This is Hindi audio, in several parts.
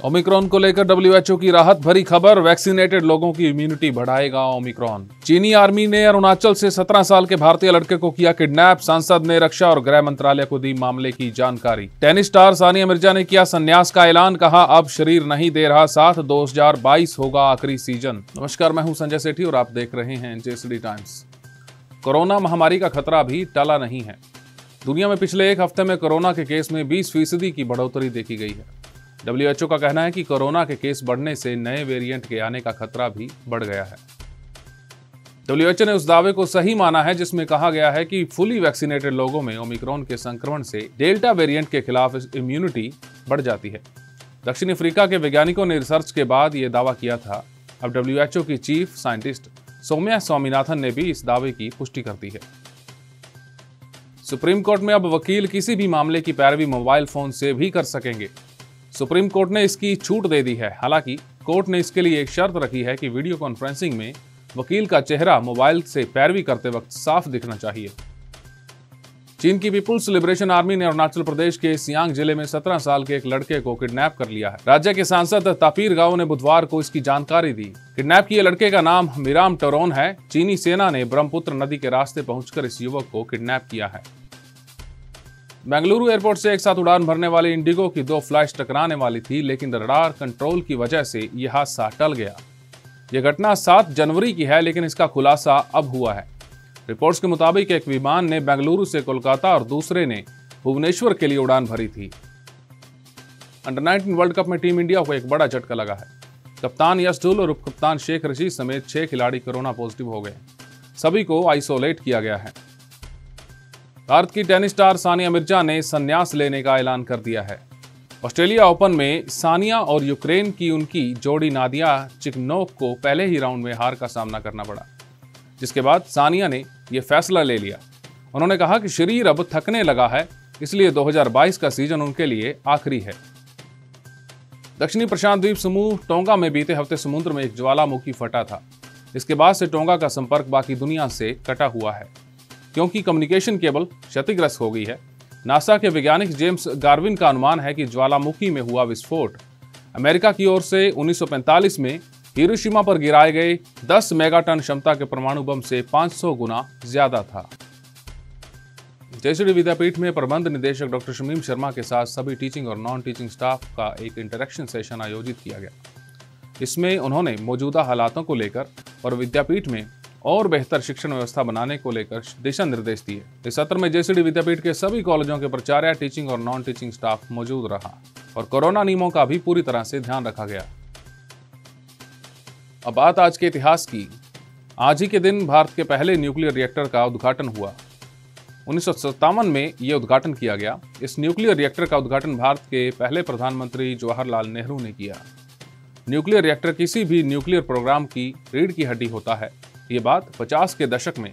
ओमिक्रॉन को लेकर डब्ल्यूएचओ की राहत भरी खबर, वैक्सीनेटेड लोगों की इम्यूनिटी बढ़ाएगा ओमिक्रॉन। चीनी आर्मी ने अरुणाचल से 17 साल के भारतीय लड़के को किया किडनैप, सांसद ने रक्षा और गृह मंत्रालय को दी मामले की जानकारी। टेनिस स्टार सानिया मिर्जा ने किया संन्यास का ऐलान, कहा अब शरीर नहीं दे रहा साथ, 2022 होगा आखिरी सीजन। नमस्कार, मैं हूं संजय सेठी और आप देख रहे हैं जेएसडी टाइम्स। कोरोना महामारी का खतरा भी टला नहीं है। दुनिया में पिछले एक हफ्ते में कोरोना के केस में 20% की बढ़ोतरी देखी गई है। डब्ल्यूएचओ का कहना है कि कोरोना के केस बढ़ने से नए वेरिएंट के आने का खतरा भी बढ़ गया है। डब्ल्यूएचओ ने उस दावे को सही माना है जिसमें कहा गया है कि फुली वैक्सीनेटेड लोगों में ओमिक्रॉन के संक्रमण से डेल्टा वेरिएंट के खिलाफ इम्यूनिटी बढ़ जाती है। दक्षिण अफ्रीका के वैज्ञानिकों ने रिसर्च के बाद यह दावा किया था। अब डब्ल्यूएचओ की चीफ साइंटिस्ट सौम्या स्वामीनाथन ने भी इस दावे की पुष्टि कर दी है। सुप्रीम कोर्ट में अब वकील किसी भी मामले की पैरवी मोबाइल फोन से भी कर सकेंगे। सुप्रीम कोर्ट ने इसकी छूट दे दी है। हालांकि कोर्ट ने इसके लिए एक शर्त रखी है कि वीडियो कॉन्फ्रेंसिंग में वकील का चेहरा मोबाइल से पैरवी करते वक्त साफ दिखना चाहिए। चीन की पीपुल्स लिबरेशन आर्मी ने अरुणाचल प्रदेश के सियांग जिले में 17 साल के एक लड़के को किडनैप कर लिया है। राज्य के सांसद तापीर गाओ ने बुधवार को इसकी जानकारी दी। किडनैप किए लड़के का नाम मिराम टोरोन है। चीनी सेना ने ब्रह्मपुत्र नदी के रास्ते पहुंचकर इस युवक को किडनैप किया है। बेंगलुरु एयरपोर्ट से एक साथ उड़ान भरने वाली इंडिगो की 2 फ्लाइट्स टकराने वाली थी, लेकिन रडार कंट्रोल की वजह से यह हादसा टल गया। यह घटना 7 जनवरी की है, लेकिन इसका खुलासा अब हुआ है। रिपोर्ट्स के मुताबिक एक विमान ने बेंगलुरु से कोलकाता और दूसरे ने भुवनेश्वर के लिए उड़ान भरी थी। अंडर 19 वर्ल्ड कप में टीम इंडिया को एक बड़ा झटका लगा है। कप्तान यश धुल और उप कप्तान शेख रशीद समेत 6 खिलाड़ी कोरोना पॉजिटिव हो गए। सभी को आइसोलेट किया गया है। भारत की टेनिस स्टार सानिया मिर्जा ने संन्यास लेने का ऐलान कर दिया है। ऑस्ट्रेलिया ओपन में सानिया और यूक्रेन की उनकी जोड़ी नादिया चिकनोक को पहले ही राउंड में हार का सामना करना पड़ा, जिसके बाद सानिया ने यह फैसला ले लिया। उन्होंने कहा कि शरीर अब थकने लगा है, इसलिए 2022 का सीजन उनके लिए आखिरी है। दक्षिणी प्रशांत द्वीप समूह टोंगा में बीते हफ्ते समुद्र में एक ज्वालामुखी फटा था। इसके बाद से टोंगा का संपर्क बाकी दुनिया से कटा हुआ है, क्योंकि कम्युनिकेशन केबल क्षतिग्रस्त हो गई है। नासा के वैज्ञानिक जेम्स गार्विन का अनुमान है कि ज्वालामुखी में हुआ विस्फोट अमेरिका की ओर से 1945 में हिरोशिमा पर गिराए गए 10 मेगाटन क्षमता के परमाणु बम से 500 गुना ज्यादा था। जेएसडी विद्यापीठ में प्रबंध निदेशक डॉक्टर शमीम शर्मा के साथ सभी टीचिंग और नॉन टीचिंग स्टाफ का एक इंटरेक्शन सेशन आयोजित किया गया। इसमें उन्होंने मौजूदा हालातों को लेकर और विद्यापीठ में और बेहतर शिक्षण व्यवस्था बनाने को लेकर दिशा निर्देश दिए। इस सत्र में जेएसडी विद्यापीठ के सभी कॉलेजों के प्राचार्य, टीचिंग और नॉन टीचिंग स्टाफ मौजूद रहा और कोरोना नियमों का भी पूरी तरह से ध्यान रखा गया। अब बात आज के इतिहास की। आज ही के दिन भारत के पहले न्यूक्लियर रिएक्टर का उद्घाटन हुआ। 1957 में यह उद्घाटन किया गया। इस न्यूक्लियर रिएक्टर का उद्घाटन भारत के पहले प्रधानमंत्री जवाहरलाल नेहरू ने किया। न्यूक्लियर रिएक्टर किसी भी न्यूक्लियर प्रोग्राम की रीढ़ की हड्डी होता है। ये बात 50 के दशक में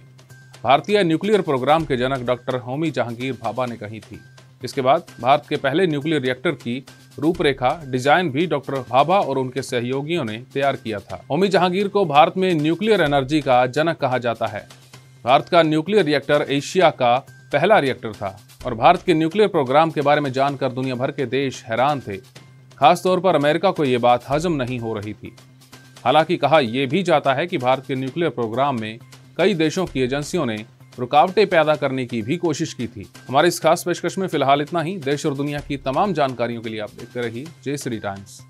भारतीय न्यूक्लियर प्रोग्राम के जनक डॉक्टर होमी जहांगीर भाभा ने कही थी। इसके बाद भारत के पहले न्यूक्लियर रिएक्टर की रूपरेखा डिजाइन भी डॉक्टर भाभा और उनके सहयोगियों ने तैयार किया था। होमी जहांगीर को भारत में न्यूक्लियर एनर्जी का जनक कहा जाता है। भारत का न्यूक्लियर रिएक्टर एशिया का पहला रिएक्टर था और भारत के न्यूक्लियर प्रोग्राम के बारे में जानकर दुनिया भर के देश हैरान थे। खासतौर पर अमेरिका को यह बात हजम नहीं हो रही थी। हालांकि कहा यह भी जाता है कि भारत के न्यूक्लियर प्रोग्राम में कई देशों की एजेंसियों ने रुकावटें पैदा करने की भी कोशिश की थी। हमारी इस खास पेशकश में फिलहाल इतना ही। देश और दुनिया की तमाम जानकारियों के लिए आप देखते रहिए जेएसडी टाइम्स।